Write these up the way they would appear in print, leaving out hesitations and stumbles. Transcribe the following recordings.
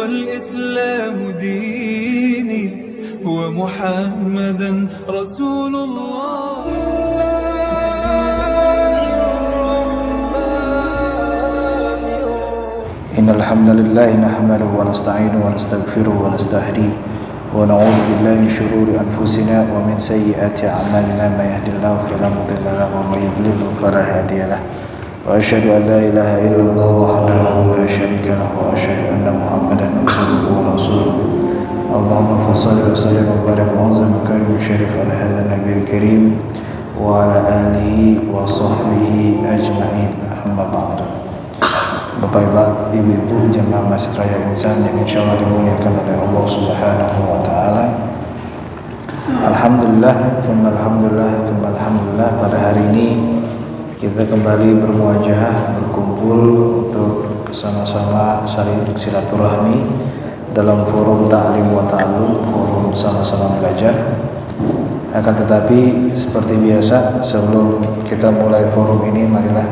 والإسلام ديني ومحمدا رسول الله. إن الحمد لله نحمده ونستعينه ونستغفره ونستهديه ونعوذ بالله من شرور أنفسنا ومن سيئات أعمالنا. من يهد الله فلا مضل له ومن يضلل فلا هادي له. وأشهد أن لا إله إلا الله وحده لا شريك له وأشهد أن محمدا عبده ورسوله. اللهم صل وسلم وبارك وعظم وكرم وشرف على هذا النبي الكريم وعلى آله وصحبه أجمعين. أما بعد. Bapak-bapak, ibu-ibu, jemaah Masjid Raya Insan yang insya Allah dimuliakan oleh Allah Subhanahu wa Ta'ala. Alhamdulillah, alhamdulillah, pada hari ini kita kembali bermuajah, berkumpul untuk sama-sama saling silaturahmi dalam forum ta'lim wa ta'allum, forum sama-sama belajar. Akan tetapi seperti biasa, sebelum kita mulai forum ini, marilah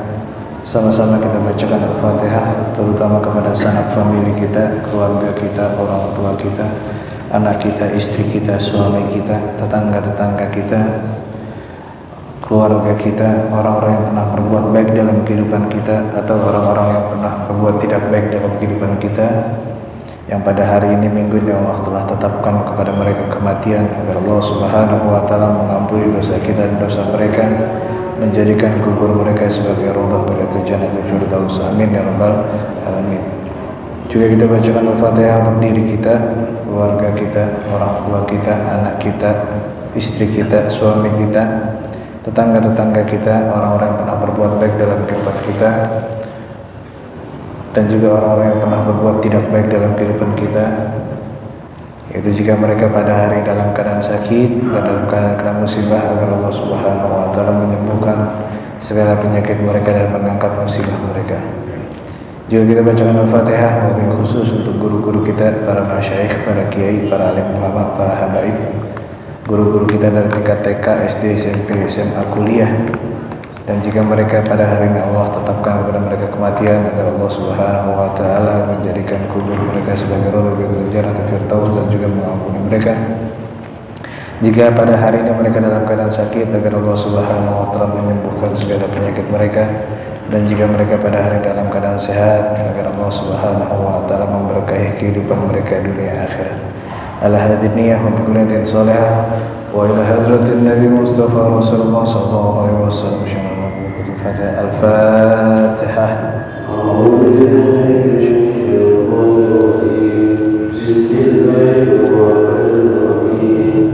sama-sama kita bacakan Al-Fatihah, terutama kepada sanak famili kita, keluarga kita, orang tua kita, anak kita, istri kita, suami kita, tetangga-tetangga kita, keluarga kita, orang-orang yang pernah berbuat baik dalam kehidupan kita atau orang-orang yang pernah berbuat tidak baik dalam kehidupan kita, yang pada hari ini minggu ini Allah telah tetapkan kepada mereka kematian, agar Allah Subhanahu wa Ta'ala mengampuni dosa kita dan dosa mereka, menjadikan kubur mereka sebagai raudhah dari jannatul firdaus. Amin ya rabbal alamin. Juga kita bacakan Al-Fatihah untuk diri kita, keluarga kita, orang tua kita, anak kita, istri kita, suami kita, tetangga-tetangga kita, orang-orang yang pernah berbuat baik dalam kehidupan kita, dan juga orang-orang yang pernah berbuat tidak baik dalam kehidupan kita. Itu jika mereka pada hari dalam keadaan sakit dan dalam keadaan kena musibah, agar Allah Subhanahu wa Ta'ala menyembuhkan segala penyakit mereka dan mengangkat musibah mereka. Juga kita bacakan Al-Fatihah wabil khusus untuk guru-guru kita, para masyayikh, para kiai, para alim ulama, para habaib, guru-guru kita dari tingkat TK, SD, SMP, SMA, kuliah. Dan jika mereka pada hari ini Allah tetapkan kepada mereka kematian, agar Allah Subhanahu wa Ta'ala menjadikan kubur mereka sebagai raudhah dari jannatul firdaus dan juga mengampuni mereka. Jika pada hari ini mereka dalam keadaan sakit, agar Allah Subhanahu wa Ta'ala menyembuhkan segala penyakit mereka. Dan jika mereka pada hari dalam keadaan sehat, agar Allah Subhanahu wa Ta'ala memberkahi kehidupan mereka dunia akhirat. Ala hadhihi niyyah wa bi kulli niyatin salihah wa ila hadratin Nabi Mustafa Rasulullah sallallahu alaihi wasallam. Al-Fatihah. A'udzu billahi minasyaitonir rajim. Bismillahirrahmanirrahim.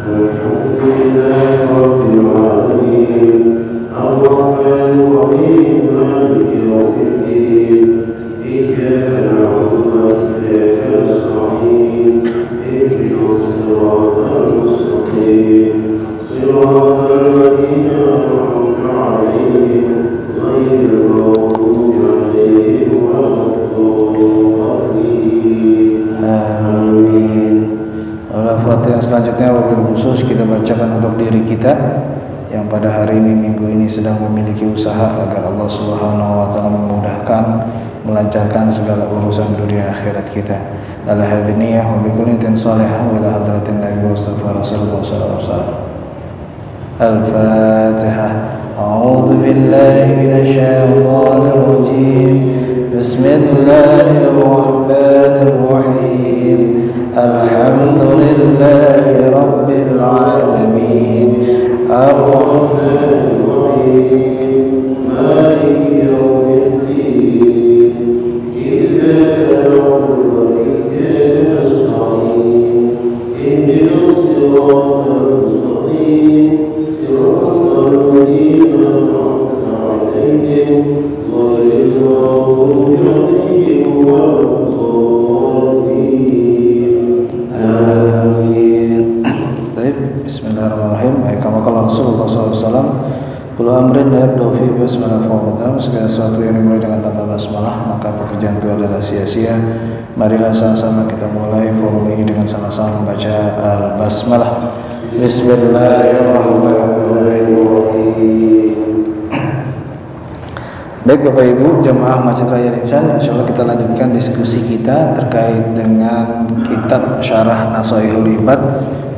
Alhamdulillahi rabbil alamin. Ar-Rahmanir Rahim. Maliki yawmiddin. Iyyaka na'budu wa iyyaka nasta'in. Ihdinas siratal mustaqim. Siratal ladzina an'amta 'alaihim ghairil maghdubi 'alaihim waladdallin. Amin. Al-Fatihah selanjutnya wabil khusus kita bacakan untuk diri kita yang pada hari ini minggu ini sedang memiliki usaha, agar Allah Subhanahu wa Ta'ala memudahkan, melancarkan segala urusan dunia akhirat kita. Ala hadhihi niyyah wa bi kulli niyatin salihah wa ila hadratin Nabi Mustafa Rasulullah sallallahu alaihi wasallam. Al-Fatihah. A'udzu billahi minasy syaithanir rajim. Bismillahirrahmanirrahim. Alhamdulillahi rabbil alamin. Ar-Rahmanir Rahim. Maliki yawmiddin. Iyyaka na'budu wa iyyaka nasta'in. Ihdinas siratal mustaqim. Siratal ladzina an'amta 'alaihim ghairil maghdubi 'alaihim waladdallin. Amin. Baik, bismillahirrahmanirrahim. Kama qala Rasulullah SAW, kullu amrin la yabda'u fi basmalah fa huwa segala sesuatu yang dimulai dengan tanpa basmalah maka pekerjaan itu adalah sia-sia. Marilah sama-sama kita mulai forum ini dengan sama-sama membaca al-basmalah. Bismillahirrahmanirrahim. Baik Bapak Ibu jemaah Masjid Raya Insan, insyaallah kita lanjutkan diskusi kita terkait dengan kitab Syarah Nasaihul Ibad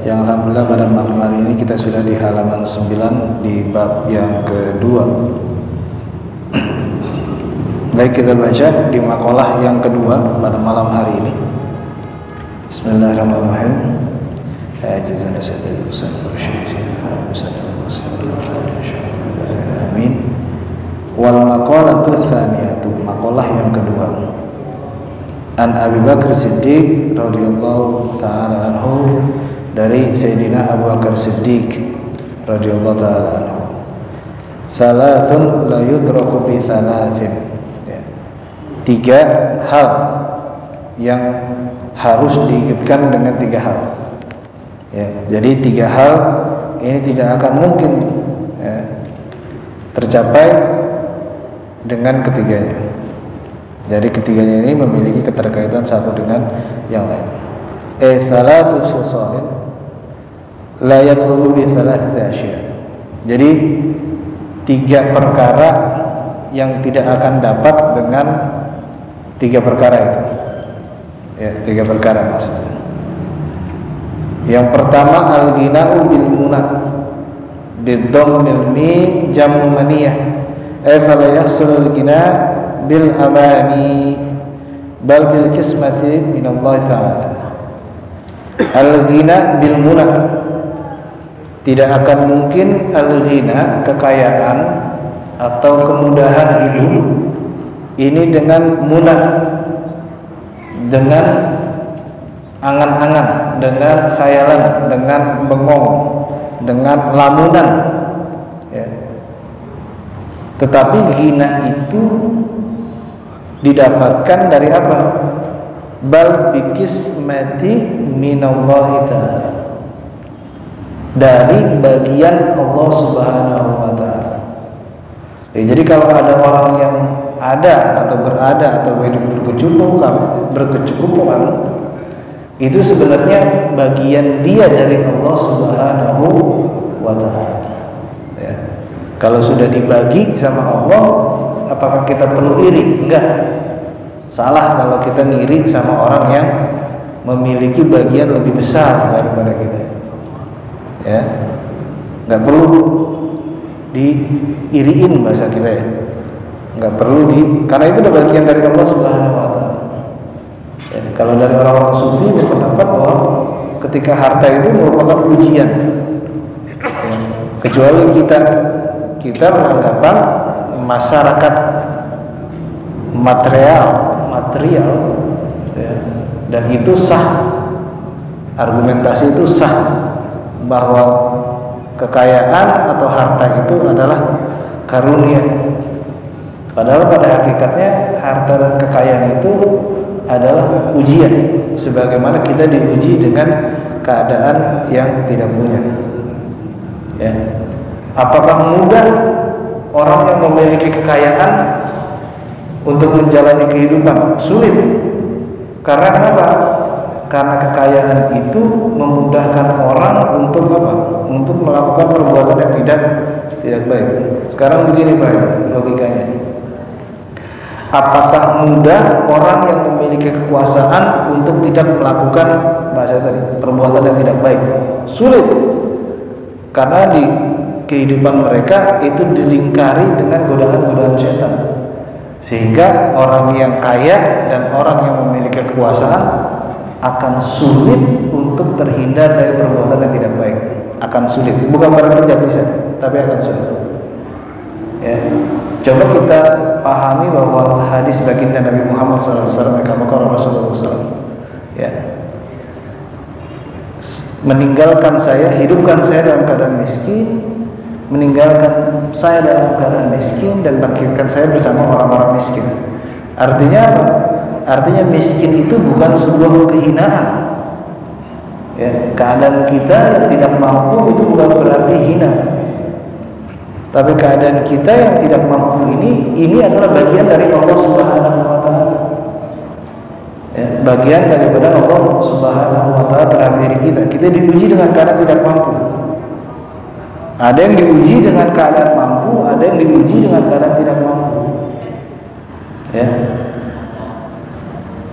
yang alhamdulillah pada malam hari ini kita sudah di halaman 9 di bab yang kedua. Baik, kita baca di makalah yang kedua pada malam hari ini. Bismillahirrahmanirrahim. Amin. Wal maqalatu tsaniyatu, maqalah yang kedua. An Abi Bakar Siddiq radhiyallahu taala anhu, dari Sayyidina Abu Bakar Siddiq radhiyallahu taala anhu. Thalathun la yudraku bi thalathin. Tiga hal yang harus diikutkan dengan tiga hal. Ya, jadi tiga hal ini tidak akan mungkin tercapai dengan ketiganya. Jadi ketiganya ini memiliki keterkaitan satu dengan yang lain. Thalathu khisalin la yatlubu bi thalathati asya. Jadi tiga perkara yang tidak akan dapat dengan tiga perkara itu. Ya, tiga perkara maksudnya. Yang pertama al-ghina'u bil munah bidhammil mim jam'u maniyah. Fala yahsulul ghina bil amani bal bil kismati min Allah Ta'ala. Al-ghina bil munah, tidak akan mungkin al-ghina, kekayaan atau kemudahan hidup ini dengan munah, dengan angan-angan, dengan khayalan, dengan bengong, dengan lamunan, ya. Tetapi ghina itu didapatkan dari apa? Bal bikismati minallahi ta'ala, dari bagian Allah Subhanahu wa ta'ala. Jadi kalau ada orang yang ada atau berada atau hidup berkecukupan, itu sebenarnya bagian dia dari Allah Subhanahu wa ta'ala. Ya. Kalau sudah dibagi sama Allah, apakah kita perlu iri? Enggak. Salah kalau kita ngiri sama orang yang memiliki bagian lebih besar daripada kita. Ya. Enggak perlu diiriin bahasa kita ya. Enggak perlu karena itu udah bagian dari Allah Subhanahu wa ta'ala. Ya, kalau dari orang-orang sufi berpendapat bahwa ketika harta itu merupakan ujian. Ya, kecuali kita beranggapan masyarakat material, ya, dan itu sah, argumentasi itu sah bahwa kekayaan atau harta itu adalah karunia. Padahal pada hakikatnya harta dan kekayaan itu adalah ujian, sebagaimana kita diuji dengan keadaan yang tidak punya. Ya. Apakah mudah orang yang memiliki kekayaan untuk menjalani kehidupan? Sulit. Karena kenapa? Karena kekayaan itu memudahkan orang untuk apa? Untuk melakukan perbuatan yang tidak baik. Sekarang begini Pak, logikanya. Apakah mudah orang yang memiliki kekuasaan untuk tidak melakukan perbuatan yang tidak baik? Sulit. Karena di kehidupan mereka itu dilingkari dengan godaan-godaan setan. Sehingga orang yang kaya dan orang yang memiliki kekuasaan akan sulit untuk terhindar dari perbuatan yang tidak baik. Akan sulit. Bukan berarti tidak bisa, tapi akan sulit. Ya. Coba kita pahami bahwa hadis baginda Nabi Muhammad SAW, Rasulullah SAW, ya, meninggalkan saya, hidupkan saya dalam keadaan miskin, meninggalkan saya dalam keadaan miskin, dan bangkitkan saya bersama orang-orang miskin. Artinya apa? Artinya miskin itu bukan sebuah kehinaan. Ya, keadaan kita yang tidak mampu itu bukan berarti hina. Tapi keadaan kita yang tidak mampu ini adalah bagian dari Allah Subhanahu wa ta'ala. Ya, bagian daripada Allah Subhanahu wa ta'ala terhadap diri kita. Kita diuji dengan keadaan tidak mampu. Ada yang diuji dengan keadaan mampu, ada yang diuji dengan keadaan tidak mampu. Ya.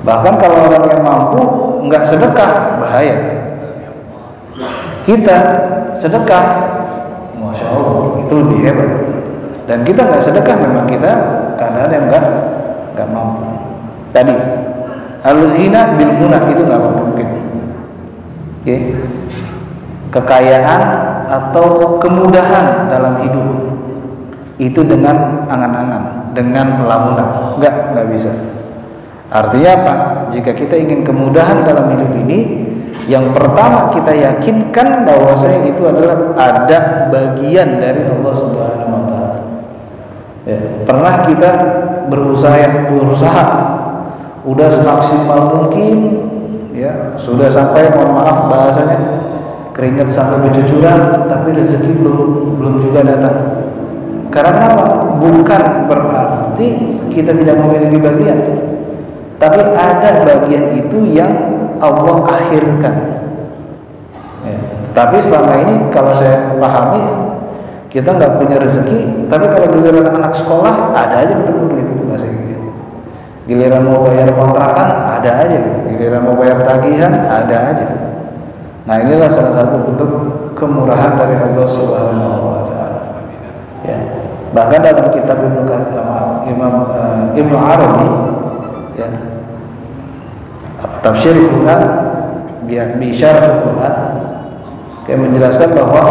Bahkan kalau orang yang mampu nggak sedekah, bahaya. Kita sedekah, masya Allah, itu lebih hebat. Dan kita nggak sedekah, memang kita keadaan yang nggak mampu. Tadi al-ghina bil munah itu nggak mungkin. Oke. Kekayaan atau kemudahan dalam hidup itu dengan angan-angan, dengan lamunan, nggak bisa. Artinya apa? Jika kita ingin kemudahan dalam hidup ini, yang pertama kita yakinkan bahwasanya itu adalah ada bagian dari Allah Subhanahu wa taala. Ya, pernah kita berusaha udah semaksimal mungkin, ya, sudah sampai, mohon maaf bahasanya, keringat sampai bercucuran, tapi rezeki belum juga datang. Karena apa? Bukan berarti kita tidak memiliki bagian, tapi ada bagian itu yang Allah akhirkan. Ya. Tapi selama ini kalau saya pahami, kita nggak punya rezeki, tapi kalau giliran anak sekolah ada aja ketemu duit, bahasa gitu. Giliran mau bayar kontrakan ada aja, giliran mau bayar tagihan ada aja. Nah, inilah salah satu bentuk kemurahan dari Allah Subhanahu wa taala. Ya. Bahkan dalam kitab Imam Ibnu Arabi, ya, tafsir Quran bi syarah Quran, kayak menjelaskan bahwa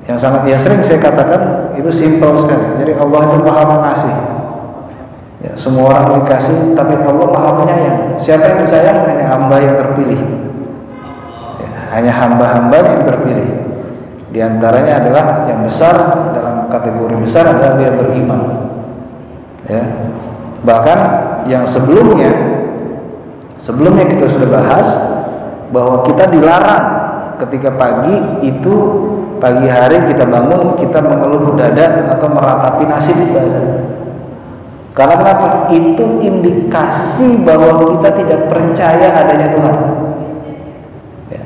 yang sering saya katakan itu simpel sekali. Jadi Allah itu Maha Pengasih. Ya, semua orang dikasih, tapi Allah Maha Penyayang. Siapa yang disayang? Hanya hamba yang terpilih. Ya, hanya hamba-hamba yang terpilih. Di antaranya adalah yang besar, dalam kategori besar adalah dia beriman. Ya. Bahkan yang sebelumnya kita sudah bahas bahwa kita dilarang ketika pagi hari kita bangun, kita mengeluh dada atau meratapi nasib, bahasanya. Karena kenapa? Itu indikasi bahwa kita tidak percaya adanya Tuhan. Ya.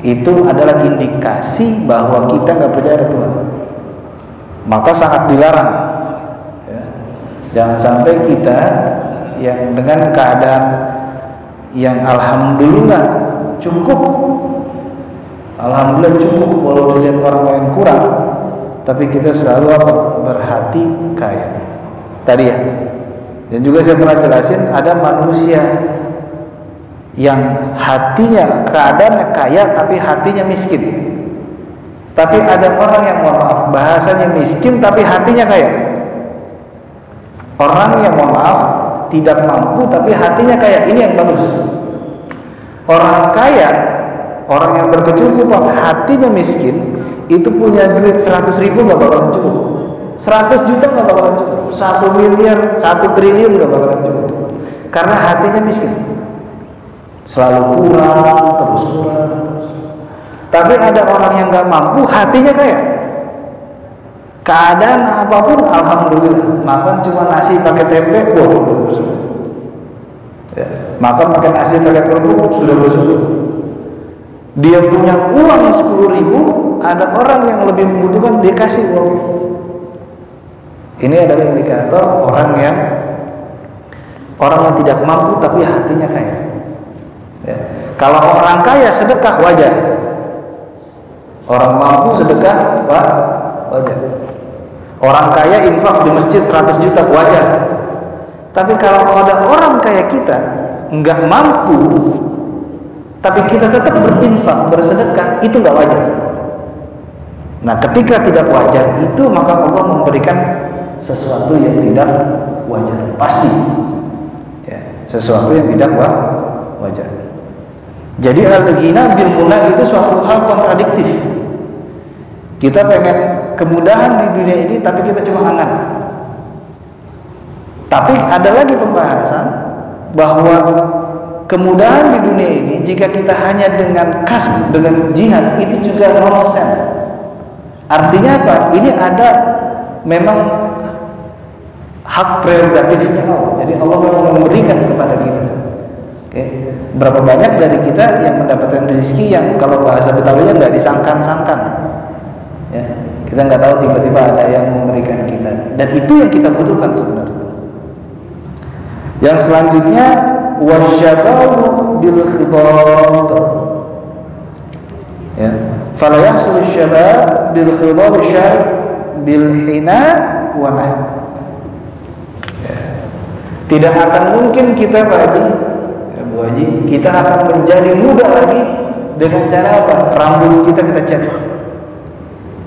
Itu adalah indikasi bahwa kita nggak percaya ada Tuhan. Maka sangat dilarang. Ya. Jangan sampai kita yang dengan keadaan yang alhamdulillah cukup, walau dilihat orang lain kurang, tapi kita selalu apa? Berhati kaya. Tadi ya. Dan juga saya pernah jelasin, ada manusia yang hatinya keadaannya kaya tapi hatinya miskin. Tapi ada orang yang, mohon maaf, bahasanya miskin tapi hatinya kaya. Orang yang, mohon maaf, tidak mampu tapi hatinya kaya, ini yang bagus. Orang kaya, orang yang berkecukupan, hatinya miskin, itu punya duit 100.000 gak bakalan cukup, 100 juta gak bakalan cukup, 1 miliar, 1 triliun gak bakalan cukup, karena hatinya miskin, selalu kurang, terus kurang. Tapi ada orang yang gak mampu, hatinya kaya, keadaan apapun alhamdulillah, makan cuma nasi pakai tempe, wah udah bersyukur. Ya, makan pakai nasi pakai kerupuk sudah bersyukur. Dia punya uang 10.000, ada orang yang lebih membutuhkan, dia kasih uang. Ini adalah indikator orang yang tidak mampu tapi hatinya kaya. Ya. Kalau orang kaya sedekah wajar, orang mampu sedekah wajar. Orang kaya infak di masjid 100 juta wajar. Tapi kalau ada orang kaya kita nggak mampu, tapi kita tetap berinfak, bersedekah, itu nggak wajar. Nah, ketika tidak wajar itu, maka Allah memberikan sesuatu yang tidak wajar, pasti. Ya, sesuatu yang tidak wajar. Jadi al-ghina bil munah itu suatu hal kontradiktif. Kita pengen kemudahan di dunia ini, tapi kita cuma angan. Tapi ada lagi pembahasan bahwa kemudahan di dunia ini, jika kita hanya dengan kasb, dengan jihad, itu juga nonsen. Artinya apa? Ini ada memang hak prerogatifnya Allah. Jadi Allah mau memberikan kepada kita. Oke. Berapa banyak dari kita yang mendapatkan rezeki yang kalau bahasa Betawinya nggak disangkan-sangkan. Ya, kita nggak tahu, tiba-tiba ada yang memberikan kita. Dan itu yang kita butuhkan sebenarnya. Yang selanjutnya wasyababu bil khidab. Ya, fala yahsul syabab bil khidab syab bil hina wa nah. Ya. Tidak akan mungkin kita Pak Haji, ya, Bu Haji, kita akan menjadi muda lagi dengan cara apa? Rambut kita cat.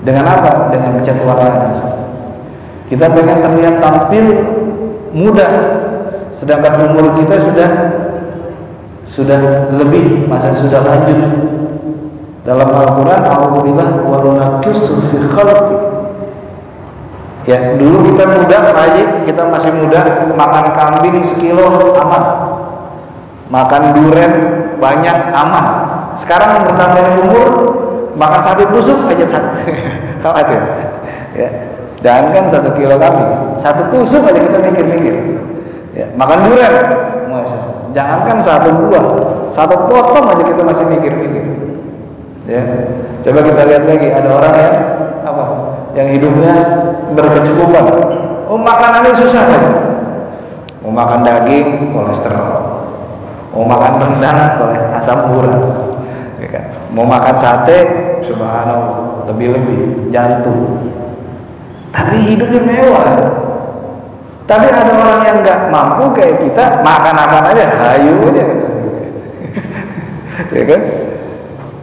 Dengan apa? Dengan cat warna. Kita pengen terlihat tampil muda, sedangkan umur kita sudah lebih, masa sudah lanjut. Dalam Al-Quran, A'udzubillah wa nunaqqisu fi khalqi. Ya, dulu kita muda, Pak Haji, kita masih muda, makan kambing sekilo aman, makan durian banyak aman. Sekarang bertambah umur, makan sate tusuk aja khawatir. Ya, jangan kan 1 kilo kambing, 1 tusuk aja kita mikir-mikir. Ya, makan durian, jangan kan 1 buah, 1 potong aja kita masih mikir-mikir. Ya, coba kita lihat lagi, ada orang yang apa? Yang hidupnya berkecukupan. Oh, makanannya susah aja. Mau makan daging, kolesterol. Mau makan rendang, asam urat. Ya kan? Mau makan sate, subhanallah, lebih-lebih jantung. Tapi hidupnya mewah. Tapi ada orang yang nggak mampu kayak kita, makan aja, hayu aja. Ya kan?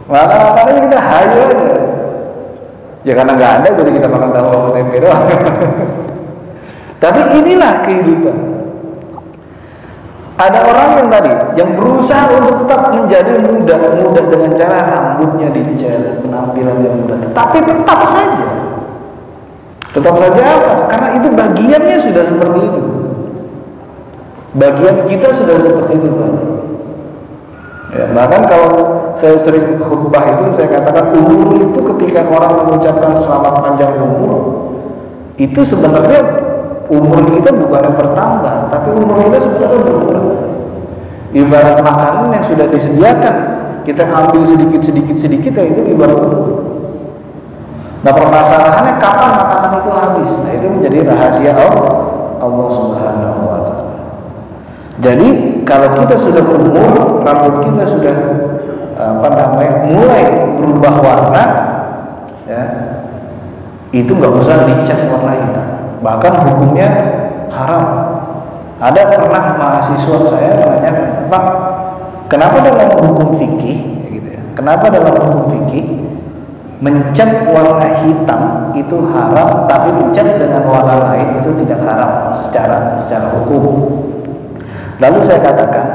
Makan aja kita hayu aja. Ya karena nggak ada, jadi kita makan tahu sama tempe doang. Tapi inilah kehidupan. Ada orang yang tadi yang berusaha untuk tetap menjadi muda dengan cara rambutnya dicat, penampilannya muda, tetapi tetap saja apa? Karena itu bagiannya sudah seperti itu. Bagian kita sudah seperti itu, Pak. Ya, bahkan kalau saya sering khutbah itu saya katakan umur itu ketika orang mengucapkan selamat panjang umur, itu sebenarnya umur kita bukan yang bertambah, tapi umur kita sebenarnya berkurang. Ibarat makanan yang sudah disediakan, kita ambil sedikit ya itu ibarat umur. Nah, permasalahannya kapan makanan itu habis. Nah, itu menjadi rahasia Allah Subhanahu wa Ta'ala. Jadi kalau kita sudah umur, rambut kita sudah mulai berubah warna, ya, itu nggak usah dicat warna hitam. Bahkan hukumnya haram. Ada pernah mahasiswa saya nanya, Pak, kenapa dalam hukum fikih, gitu ya? Kenapa dalam hukum fikih mencat warna hitam itu haram, tapi mencat dengan warna lain itu tidak haram secara hukum? Lalu saya katakan,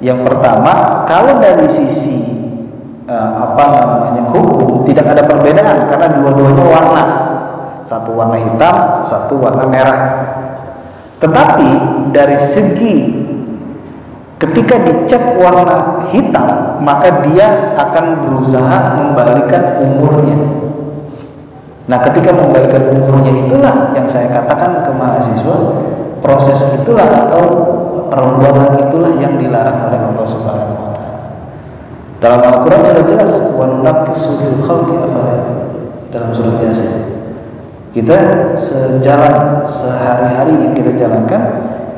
yang pertama, kalau dari sisi hukum tidak ada perbedaan karena dua-duanya warna, satu warna hitam, satu warna merah. Tetapi dari segi ketika dicat warna hitam, maka dia akan berusaha membalikan umurnya. Nah, ketika membalikan umurnya itulah yang saya katakan ke mahasiswa, proses itulah atau perbuatan itulah yang dilarang oleh Allah Subhanahu wa Ta'ala. Dalam Al-Quran sudah jelas, wa nunaqqisu fil khalqi afala, dalam surat Yasin. Kita sejalan sehari-hari yang kita jalankan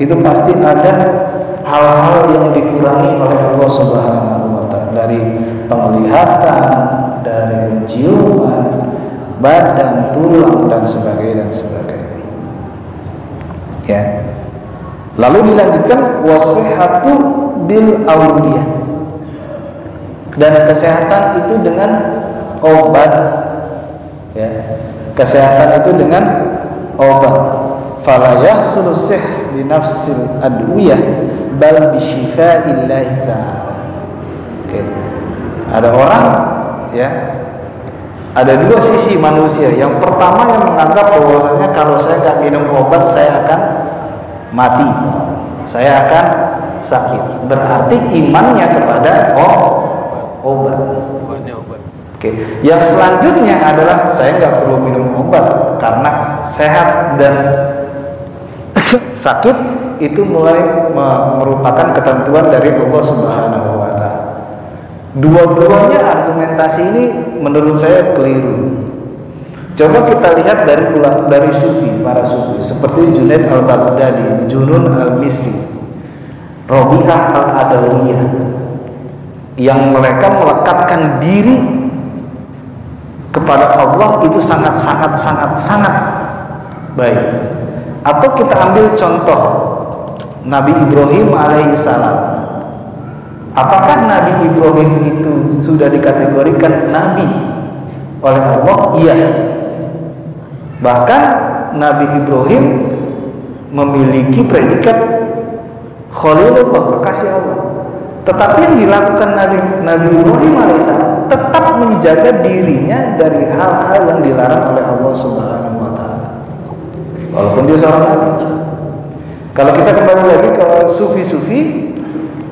itu pasti ada hal-hal yang dikurangi oleh Allah Subhanahu wa Ta'ala, dari penglihatan, dari penciuman, badan, tulang dan sebagainya. Ya. Lalu dilanjutkan wasihatu bil awliyah, dan kesehatan itu dengan obat. Ya. Kesehatan itu dengan obat. Fala yahsulu sih bi nafsil adwiyah bal bi syifaillahi ta'ala. Oke. Ada orang, ya, ada dua sisi manusia. Yang pertama yang menganggap bahwasanya kalau saya nggak minum obat saya akan mati, saya akan sakit. Berarti imannya kepada obat. Oke. Yang selanjutnya adalah saya nggak perlu minum obat karena sehat dan sakit itu mulai merupakan ketentuan dari Allah Subhanahu wa Ta'ala. Dua-duanya argumentasi ini menurut saya keliru. Coba kita lihat dari sufi, para sufi seperti Junaid al-Baghdadi, Junun al-Misri. Rabi'ah al-Adawiyah, yang mereka melekatkan diri kepada Allah itu sangat baik. Atau kita ambil contoh Nabi Ibrahim alaihissalam. Apakah Nabi Ibrahim itu sudah dikategorikan nabi oleh Allah? Iya. Bahkan Nabi Ibrahim memiliki predikat Khalilullah, kekasih Allah. Tetapi yang dilakukan Nabi Ibrahim alaihissalam tetap menjaga dirinya dari hal-hal yang dilarang oleh Allah Subhanahu wa taala. Walaupun dia seorang nabi. Kalau kita kembali lagi ke sufi-sufi,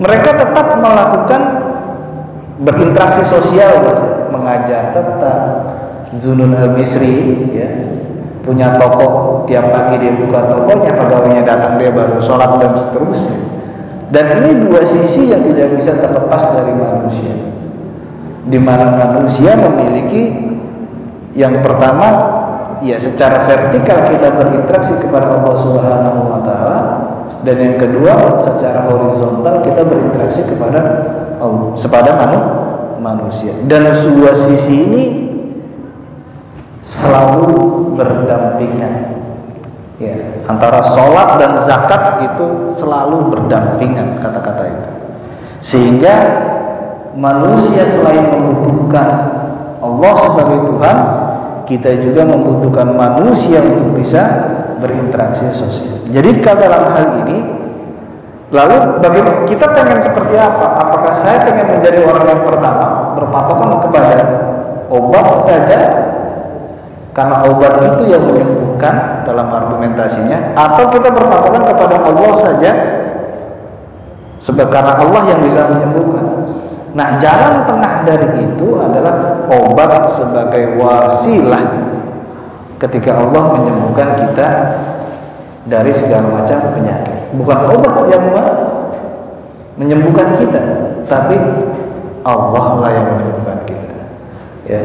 mereka tetap melakukan berinteraksi sosial, mengajar tetap. Zunun al-Misri, ya, punya toko, tiap pagi dia buka tokonya, pegawainya datang dia baru sholat dan seterusnya. Dan ini dua sisi yang tidak bisa terlepas dari manusia, di mana manusia memiliki yang pertama, ya, secara vertikal kita berinteraksi kepada Allah Subhanahu wa taala, dan yang kedua secara horizontal kita berinteraksi kepada Allah, kepada manusia. Dan dua sisi ini selalu berdampingan. Ya, antara sholat dan zakat itu selalu berdampingan, kata-kata itu. Sehingga manusia selain membutuhkan Allah sebagai Tuhan, kita juga membutuhkan manusia untuk bisa berinteraksi sosial. Jadi kalau dalam hal ini, lalu bagaimana kita pengen seperti apa? Apakah saya pengen menjadi orang yang pertama berpatokan kepada obat saja, karena obat itu yang menyembuhkan dalam argumentasinya, atau kita berpatokan kepada Allah saja karena Allah yang bisa menyembuhkan? Nah, jalan tengah dari itu adalah obat sebagai wasilah ketika Allah menyembuhkan kita dari segala macam penyakit. Bukan obat yang menyembuhkan kita, tapi Allah lah yang menyembuhkan kita. Ya.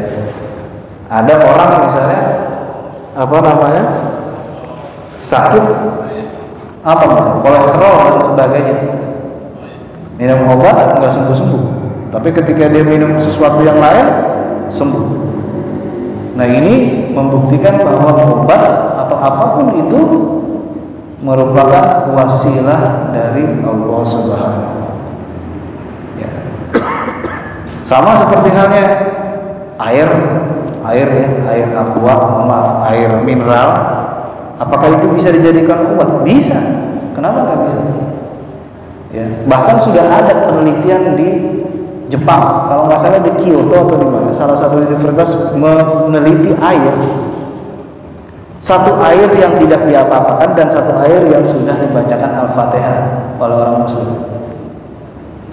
Ada orang misalnya sakit misalnya kolesterol dan sebagainya, minum obat nggak sembuh-sembuh, tapi ketika dia minum sesuatu yang lain sembuh. Nah, ini membuktikan bahwa obat atau apapun itu merupakan wasilah dari Allah Subhanahu wa taala. Ya. Sama seperti halnya air aqua, air mineral. Apakah itu bisa dijadikan obat? Bisa. Kenapa nggak bisa? Ya, bahkan sudah ada penelitian di Jepang, kalau nggak salah di Kyoto atau di mana, salah satu universitas meneliti air. Satu air yang tidak diapa-apakan dan satu air yang sudah dibacakan Al-Fatihah oleh orang Muslim.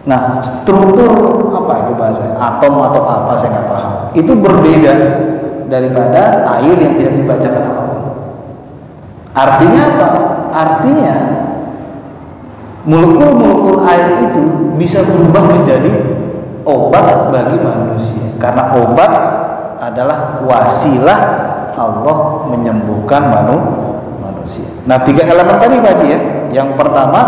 Nah, struktur apa itu bahasanya? Atom atau apa, saya nggak paham. Itu berbeda daripada air yang tidak dibacakan apapun. Artinya apa? Artinya molekul-molekul air itu bisa berubah menjadi obat bagi manusia. Karena obat adalah wasilah Allah menyembuhkan manusia. Nah, 3 elemen tadi Pak Haji, ya. Yang pertama,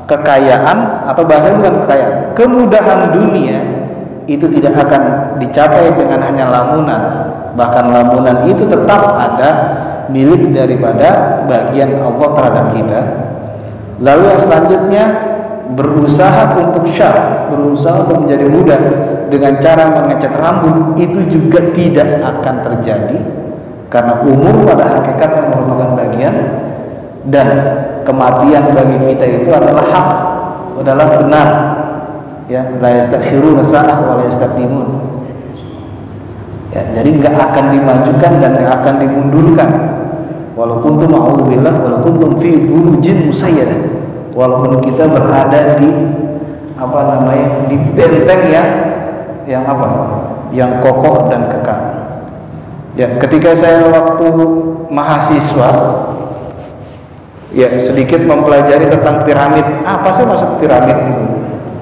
kekayaan, atau bahasanya bukan kekayaan, kemudahan dunia itu tidak akan dicapai dengan hanya lamunan. Bahkan lamunan itu tetap ada milik daripada bagian Allah terhadap kita. Lalu yang selanjutnya, berusaha untuk syar, berusaha untuk menjadi muda dengan cara mengecat rambut, itu juga tidak akan terjadi, karena umur pada hakikatnya merupakan bagian, dan kematian bagi kita itu adalah hak, adalah benar. Ya, la yastakhiruna sa'ah wa la yastaqdimun. Ya, jadi nggak akan dimajukan dan nggak akan dimundurkan. Walaupun kuntum a'udzubillah, walaupun kuntum fi burujin musayyadah, walaupun kita berada di di benteng yang kokoh dan kekal. Ya, ketika saya waktu mahasiswa, ya, sedikit mempelajari tentang piramid. Apa sih maksud piramid itu?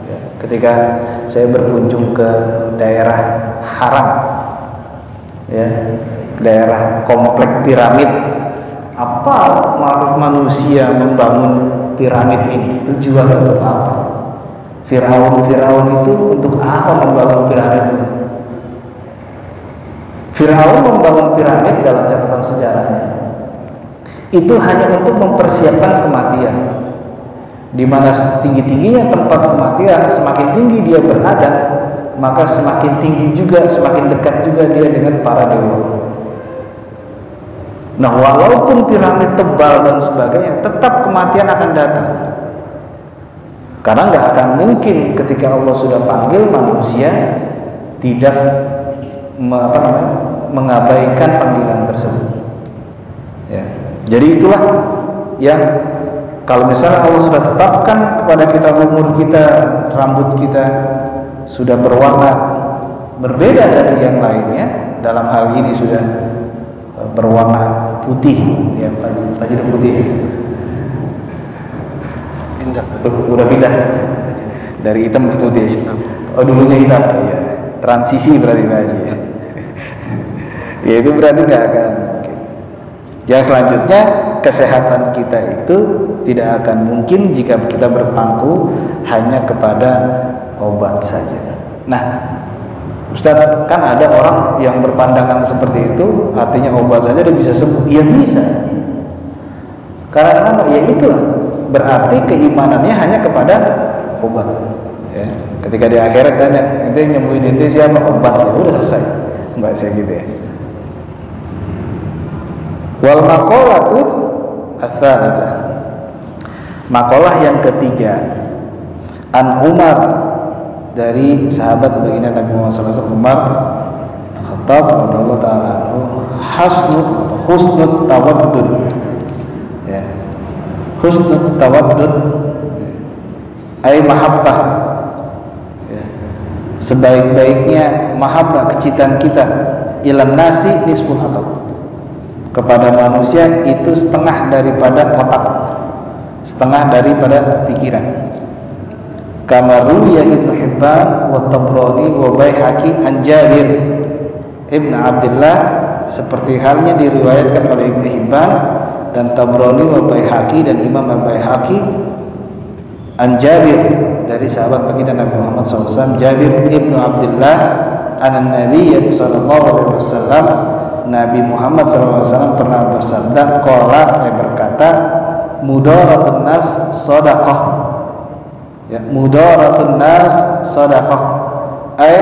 Ya, ketika saya berkunjung ke daerah Haram, ya, daerah komplek piramid, apa manusia membangun piramid ini? Tujuannya untuk apa? Firaun itu untuk apa membangun piramid ini? Firaun membangun piramid dalam catatan sejarahnya itu hanya untuk mempersiapkan kematian, di mana setinggi-tingginya tempat kematian, semakin tinggi dia berada, maka semakin tinggi juga, semakin dekat juga dia dengan para dewa. Nah, walaupun piramid tebal dan sebagainya, tetap kematian akan datang. Karena nggak akan mungkin ketika Allah sudah panggil manusia tidak mengabaikan panggilan tersebut. Ya. Jadi itulah yang kalau misalnya Allah sudah tetapkan kepada kita umur kita, rambut kita sudah berwarna berbeda dari yang lainnya, dalam hal ini sudah berwarna putih, ya fajr putih. Udah pindah dari hitam ke putih. Oh, dulunya hitam, ya. Transisi berarti lagi. Ya itu berarti nggak akan mungkin. Yang selanjutnya, kesehatan kita itu tidak akan mungkin jika kita berpangku hanya kepada obat saja. Nah, Ustaz, kan ada orang yang berpandangan seperti itu, artinya obat saja dia bisa sembuh. Ya bisa. Karena ya itulah, berarti keimanannya hanya kepada obat. Ya. Ketika di akhirat tanya, ente nyembuhin ente siapa? Obat. Ya udah selesai. Enggak saya gitu ya. Wal maqalatu ats-tsalitsah. Maqalah yang ketiga, An Umar, dari sahabat baginda Nabi Muhammad SAW, Umar Khattab radhiyallahu taala anhu, husnul tawaddud. Ya. Husnul tawaddud ay mahabbah. Ya. Sebaik-baiknya mahabbah, kecintaan kita, ilan nasi nisful aqal. Kepada manusia itu setengah daripada otak, setengah daripada pikiran. Kamaru ya Ibnu Hibban wa Tabrani wa Baihaqi an Jabir Ibn Abdullah, seperti halnya diriwayatkan oleh Ibnu Hibban dan Tabrani wa Baihaqi dan Imam Al-Baihaqi an Jabir, dari sahabat baginda Nabi Muhammad SAW, Jabir Ibn Abdullah an Nabi sallallahu alaihi wasallam, Nabi Muhammad SAW pernah bersabda, qala, berkata, mudaratun nas shadaqah. Ya, mudaratun nas shadaqah ay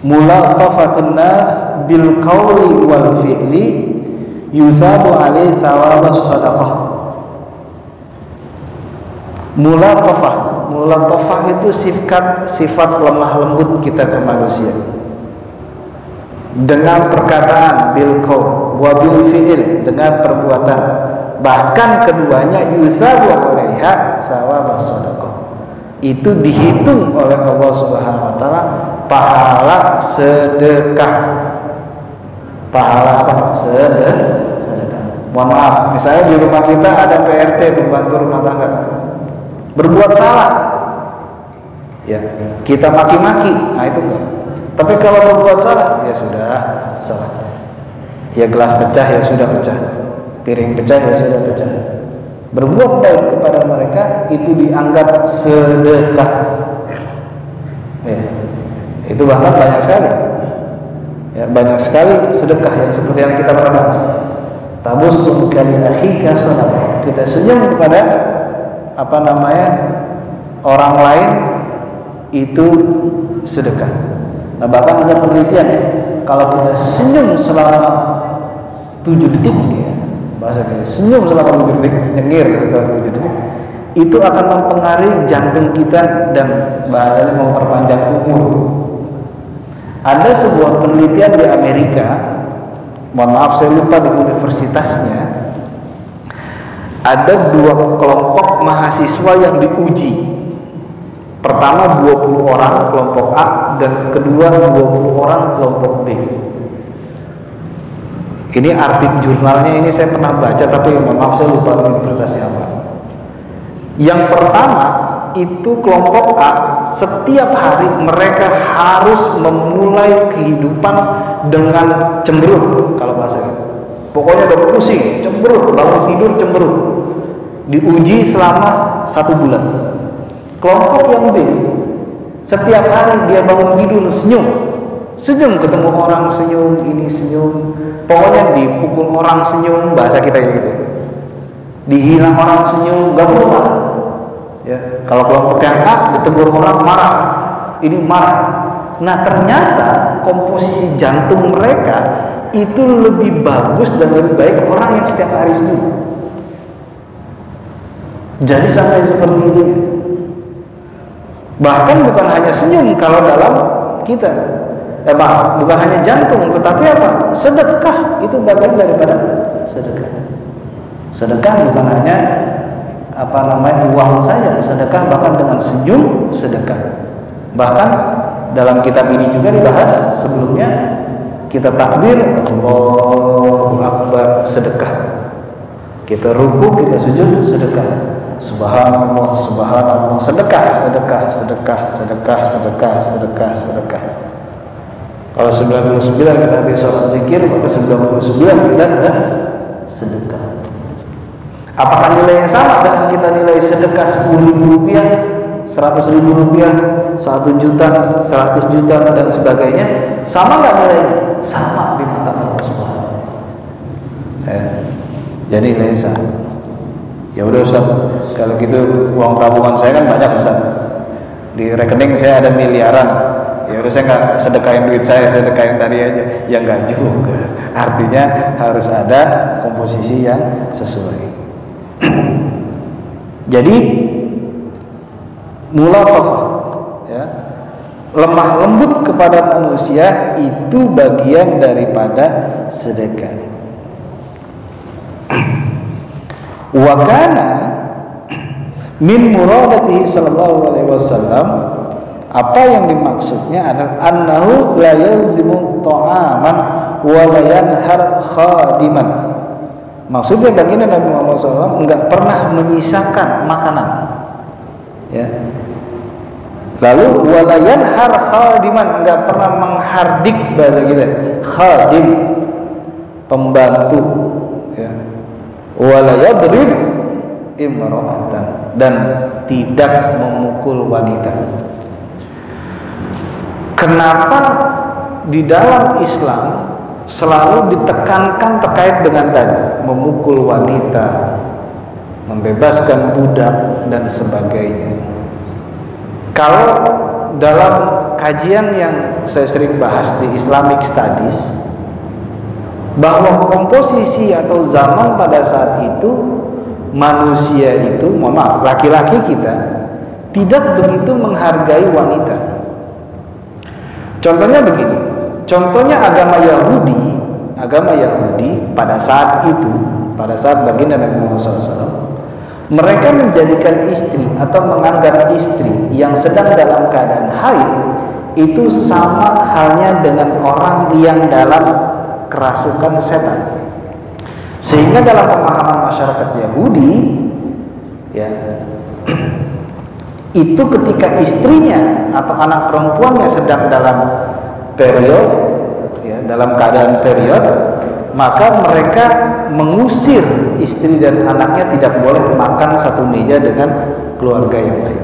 mulatafatun nas bil qawli wal fi'li yuthabu alaihi thawabas shadaqah. Mulatafah itu sifat lemah lembut kita ke manusia, dengan perkataan, bil qaul wa bil fi'il, dengan perbuatan, bahkan keduanya yusabu 'alaiha thawabas shadaqah, itu dihitung oleh Allah Subhanahu wa taala pahala sedekah. Pahala apa? Sedekah. Mohon maaf, misalnya di rumah kita ada PRT, pembantu rumah tangga, berbuat salah, ya kita maki-maki, nah itu enggak. Tapi kalau berbuat salah, ya sudah salah. Ya gelas pecah, ya sudah pecah. Piring pecah, ya sudah pecah. Berbuat baik kepada mereka itu dianggap sedekah. Ya. Itu bahkan banyak sekali. Ya, banyak sekali sedekah yang seperti yang kita pernah bahas. Tabussum kali akhika sadaqah. Kita senyum kepada orang lain itu sedekah. Nah, bahkan ada penelitian ya, kalau kita senyum selama 7 detik, ya, bahasa kita senyum selama 7 detik, nyengir 7 detik, itu akan mempengaruhi jantung kita dan bahasanya memperpanjang umur. Ada sebuah penelitian di Amerika, mohon maaf saya lupa di universitasnya, ada 2 kelompok mahasiswa yang diuji. Pertama 20 orang kelompok A dan kedua 20 orang kelompok B. Ini artikel jurnalnya, ini saya pernah baca tapi mohon maaf saya lupa universitasnya apa. Yang pertama itu kelompok A, setiap hari mereka harus memulai kehidupan dengan cemberut, kalau bahasa gitu. Pokoknya udah pusing, cemberut, bangun tidur cemberut. diuji selama 1 bulan. Kelompok yang B, setiap hari dia bangun tidur senyum ketemu orang senyum, ini senyum, pokoknya dipukul orang senyum, bahasa kita gitu, dihilang orang senyum, gak perlu marah. Ya, kalau kelompok yang A ditegur orang marah, ini marah. Nah ternyata komposisi jantung mereka itu lebih bagus dan lebih baik orang yang setiap hari senyum. Jadi sampai seperti itu. Bahkan bukan hanya senyum kalau dalam kita, bukan hanya jantung, tetapi apa? Sedekah itu bagian daripada sedekah. Sedekah bukan hanya uang saja, sedekah bahkan dengan senyum sedekah. Bahkan dalam kitab ini juga dibahas sebelumnya, kita takbir Allahu Akbar sedekah, kita ruku, kita sujud sedekah, subhanallah subhanallah sedekah, sedekah, sedekah, sedekah, sedekah, sedekah, sedekah. Kalau 99 kita habis sholat zikir, maka 99 kita sudah sedekah. Apakah nilainya sama dengan kita nilai sedekah 10.000 rupiah, 100.000 rupiah, 1 juta, 100 juta dan sebagainya? Sama nggak nilainya? Sama di mata Allah Subhanahu wa Ta'ala. Jadi nilainya sama. Ya udah Ustaz, kalau gitu uang tabungan saya kan banyak Ustaz, di rekening saya ada miliaran, ya udah saya nggak sedekahin duit saya sedekahin tadi aja. Ya nggak juga, artinya harus ada komposisi yang sesuai. Jadi mulatafah, ya, lemah lembut kepada manusia itu bagian daripada sedekah. Wa kana min muradatihi sallallahu alaihi wasallam, apa yang dimaksudnya adalah annahu la yalzimu ta'aman wa la yanhar khadiman. Maksudnya baginda Nabi Muhammad SAW enggak pernah menyisakan makanan, ya. Lalu wala yanhar khadiman, enggak pernah menghardik, bahasa kita khadim, pembantu, ya. Wala yadrib imra'atan, dan tidak memukul wanita. Kenapa di dalam Islam selalu ditekankan terkait dengan tadi memukul wanita, membebaskan budak dan sebagainya? Kalau dalam kajian yang saya sering bahas di Islamic Studies, bahwa komposisi atau zaman pada saat itu manusia itu, mohon maaf, laki-laki kita tidak begitu menghargai wanita. Contohnya begini, contohnya agama Yahudi pada saat itu, pada saat baginda Nabi Muhammad SAW, mereka menjadikan istri atau menganggap istri yang sedang dalam keadaan haid itu sama halnya dengan orang yang dalam kerasukan setan. Sehingga dalam pemahaman masyarakat Yahudi, ya, itu ketika istrinya atau anak perempuannya sedang dalam period, ya, dalam keadaan period, maka mereka mengusir istri dan anaknya, tidak boleh makan satu meja dengan keluarga yang lain.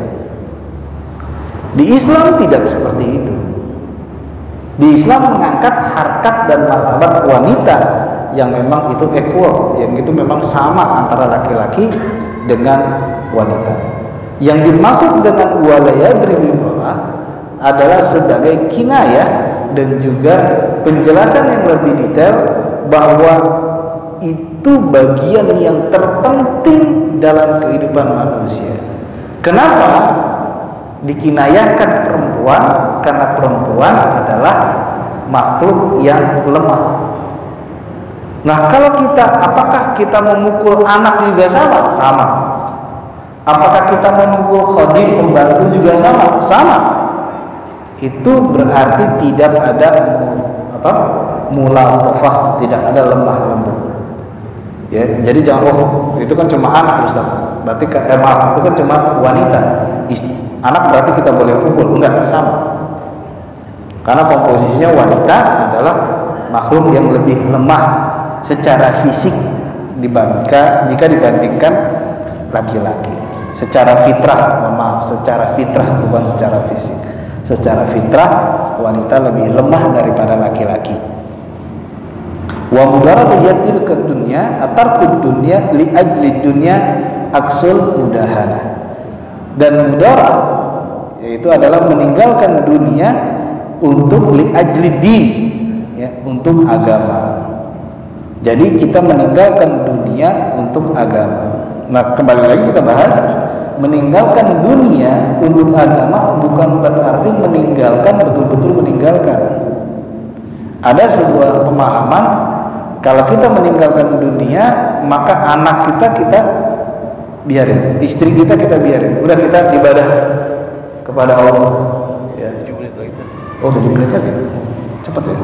Di Islam tidak seperti itu. Di Islam mengangkat harkat dan martabat wanita yang memang itu equal, yang itu memang sama antara laki-laki dengan wanita. Yang dimaksud dengan walayadribimullah adalah sebagai kinayah dan juga penjelasan yang lebih detail bahwa itu bagian yang terpenting dalam kehidupan manusia. Kenapa dikinayahkan perempuan? Karena perempuan adalah makhluk yang lemah. Nah, kalau apakah kita memukul anak juga sama? Sama. Apakah kita memukul khadim, pembantu juga sama? Sama. Itu berarti tidak ada mulatafah, tidak ada lemah lembut. Ya, jadi jangan itu kan cuma anak Ustaz. Berarti maaf, itu kan cuma wanita. Anak berarti kita boleh pukul? Enggak, sama. Karena komposisinya wanita adalah makhluk yang lebih lemah secara fisik jika dibandingkan laki-laki. Secara fitrah, mohon maaf, secara fitrah bukan secara fisik. Secara fitrah wanita lebih lemah daripada laki-laki. Wa mudaratatil ke dunya atarkud dunya li ajli dunya aksul mudahana. Dan mudarah yaitu adalah meninggalkan dunia untuk li ajli din, ya, untuk agama. Jadi kita meninggalkan dunia untuk agama. Nah, kembali lagi kita bahas, meninggalkan dunia untuk agama bukan berarti meninggalkan, betul-betul meninggalkan. Ada sebuah pemahaman, kalau kita meninggalkan dunia, maka anak kita biarin, istri kita biarin. Udah kita ibadah kepada Allah. Ya. 7 menit lagi. Oh, 7 menit lagi. Cepat ya.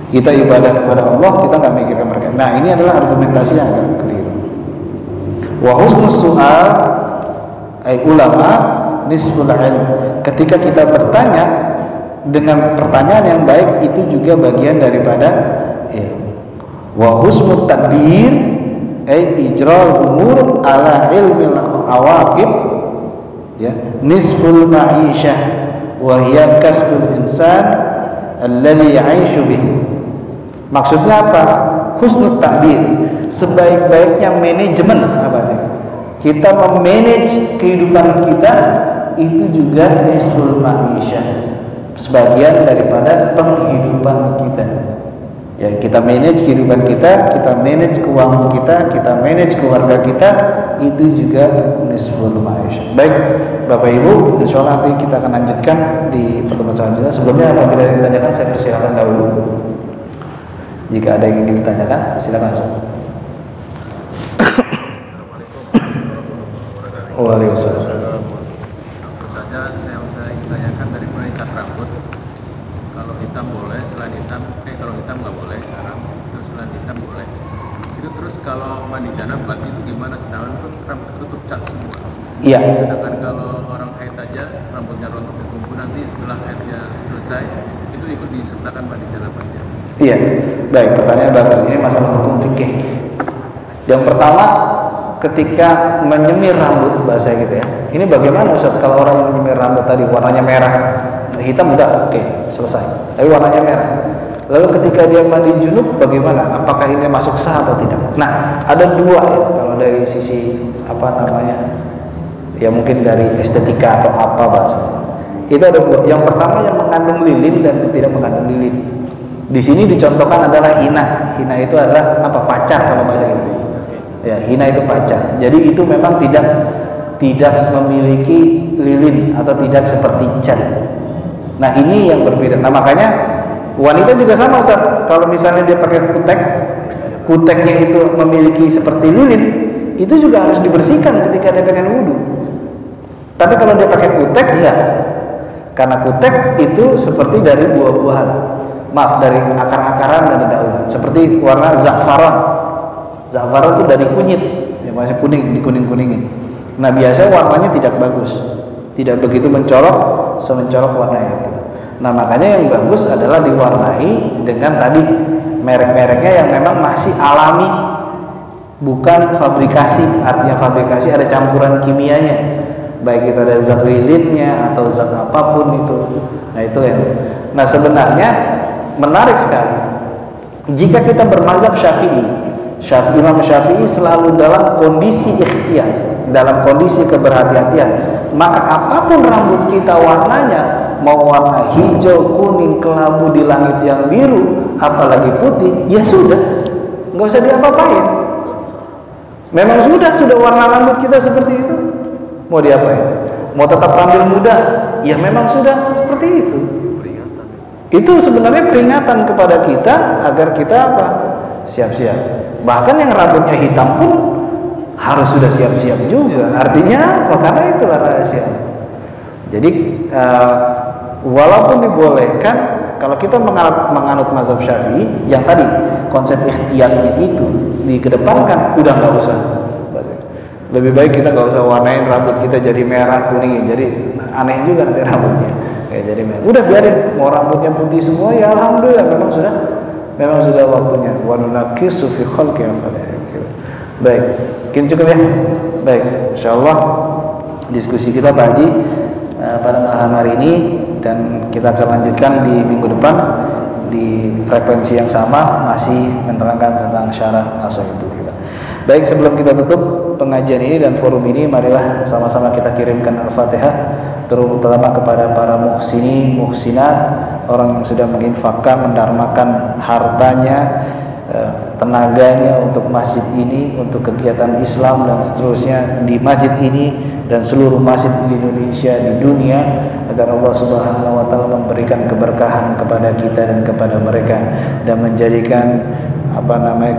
Kita ibadah kepada Allah, kita nggak mikirkan mereka. Nah, ini adalah argumentasi yang agak keliru. Wa husnus su'al ay ulama nisful ilm. Ketika kita bertanya dengan pertanyaan yang baik, itu juga bagian daripada ilmu. Wa husnut tadbir ay ijral umur ala ilmil awaqib, ya, nisful ma'isyah wa hiya kasbul insan alladhi ya'ishu bih. Maksudnya apa? Husnul takdir, sebaik-baiknya manajemen, apa sih? Kita memanage kehidupan kita, itu juga nisful ma'isyah, sebagian daripada penghidupan kita. Ya, kita manage kehidupan kita manage keuangan kita manage keluarga kita, itu juga nisful ma'isyah. Baik, Bapak Ibu, insyaallah nanti kita akan lanjutkan di pertemuan selanjutnya. Sebelumnya apabila ada yang ditanyakan, saya persilakan dahulu. Jika ada yang ingin ditanyakan, silakan. Waalaikumsalam. Langsung saja saya ingin tanyakan dari mulai cat rambut. Kalau hitam boleh, selain hitam, kalau hitam nggak boleh sekarang. Terus selain hitam boleh. Itu terus kalau mandi janabah itu gimana? Sedangkan itu rambut tutup cat semua. Iya. Sedangkan kalau orang haid aja rambutnya rontok berkumpul, nanti setelah haidnya selesai itu ikut disertakan mandi janabahnya. Iya, baik, pertanyaan bagus. Ini masalah hukum fikih. Yang pertama, ketika menyemir rambut, bahasa gitu ya. Ini bagaimana Ustaz kalau orang yang menyemir rambut tadi warnanya merah, hitam udah oke, selesai. Tapi warnanya merah. Lalu ketika dia mandi junub bagaimana? Apakah ini masuk sah atau tidak? Nah, ada dua ya kalau dari sisi apa namanya? Ya mungkin dari estetika atau apa bahasa. Itu ada dua. Yang pertama yang mengandung lilin dan tidak mengandung lilin. Di sini dicontohkan adalah hina. Hina itu adalah apa? Pacar kalau bahasa gitu. Ya, hina itu pacar. Jadi itu memang tidak memiliki lilin atau tidak seperti cat. Nah, ini yang berbeda. Nah, makanya wanita juga sama, Ustaz. Kalau misalnya dia pakai kuteknya itu memiliki seperti lilin, itu juga harus dibersihkan ketika dia pengen wudhu. Tapi kalau dia pakai kutek enggak. Karena kutek itu seperti dari buah-buahan. Maaf, dari akar-akaran dan daun, seperti warna za'faran. Za'faran itu dari kunyit, yang masih kuning, dikuning-kuningin. Nah, biasanya warnanya tidak bagus, tidak begitu mencolok semencolok warna itu. Nah, makanya yang bagus adalah diwarnai dengan tadi merek-mereknya yang memang masih alami, bukan fabrikasi. Artinya fabrikasi ada campuran kimianya, baik itu ada zat lilinnya atau zat apapun itu. Nah, itu yang. Nah, sebenarnya menarik sekali jika kita bermazhab Syafi'i. Imam Syafi'i selalu dalam kondisi ikhtiyar, dalam kondisi keberhati-hatian. Maka apapun rambut kita warnanya, mau warna hijau, kuning, kelabu di langit yang biru, apalagi putih, ya sudah, nggak usah diapa-apain. Memang sudah warna rambut kita seperti itu, mau diapain? Mau tetap tampil muda, ya memang sudah seperti itu. Itu sebenarnya peringatan kepada kita agar kita apa? Siap-siap. Bahkan yang rambutnya hitam pun harus sudah siap-siap juga. Artinya apa? Karena itulah rahasia. Jadi walaupun dibolehkan, kalau kita menganut mazhab Syafi'i yang tadi konsep ikhtiyarnya itu dikedepankan, udah nggak usah. Lebih baik kita nggak usah warnain rambut kita jadi merah kuning, jadi aneh juga nanti rambutnya. Ya, jadi udah biarin, mau rambutnya putih semua ya alhamdulillah, memang sudah waktunya. Wa nunaqisu fi khalqi afala. Baik, mungkin cukup ya. Baik, insyaallah diskusi kita Pak Haji pada malam hari ini, dan kita akan lanjutkan di minggu depan di frekuensi yang sama, masih menerangkan tentang syarah nashah itu kita. Baik, sebelum kita tutup pengajian ini dan forum ini, marilah sama-sama kita kirimkan Al-Fatihah terutama kepada para muhsinin, muhsinat, orang yang sudah menginfakkan, mendarmakan hartanya, tenaganya untuk masjid ini, untuk kegiatan Islam dan seterusnya di masjid ini dan seluruh masjid di Indonesia, di dunia, agar Allah Subhanahu wa taala memberikan keberkahan kepada kita dan kepada mereka, dan menjadikan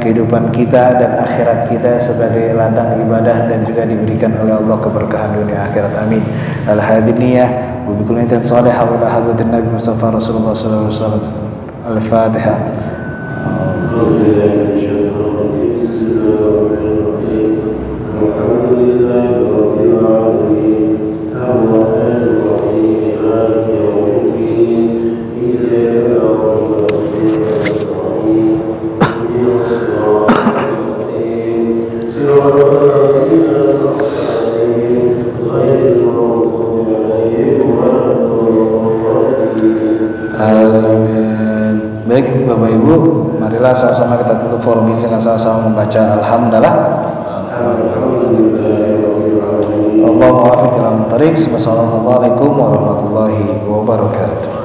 kehidupan kita dan akhirat kita sebagai ladang ibadah, dan juga diberikan oleh Allah keberkahan dunia akhirat. Amin. Al-hadiniyah wa bi kulli niyatin salihah wa ila hadratin Nabi Mustafa Rasulullah sallallahu alaihi wasallam. Al-Fatihah. Baik Bapak Ibu, marilah sama-sama kita tutup forum ini dengan sama-sama membaca Alhamdulillah. Allahumma wafiq ila thariq. Wassalamualaikum warahmatullahi wabarakatuh.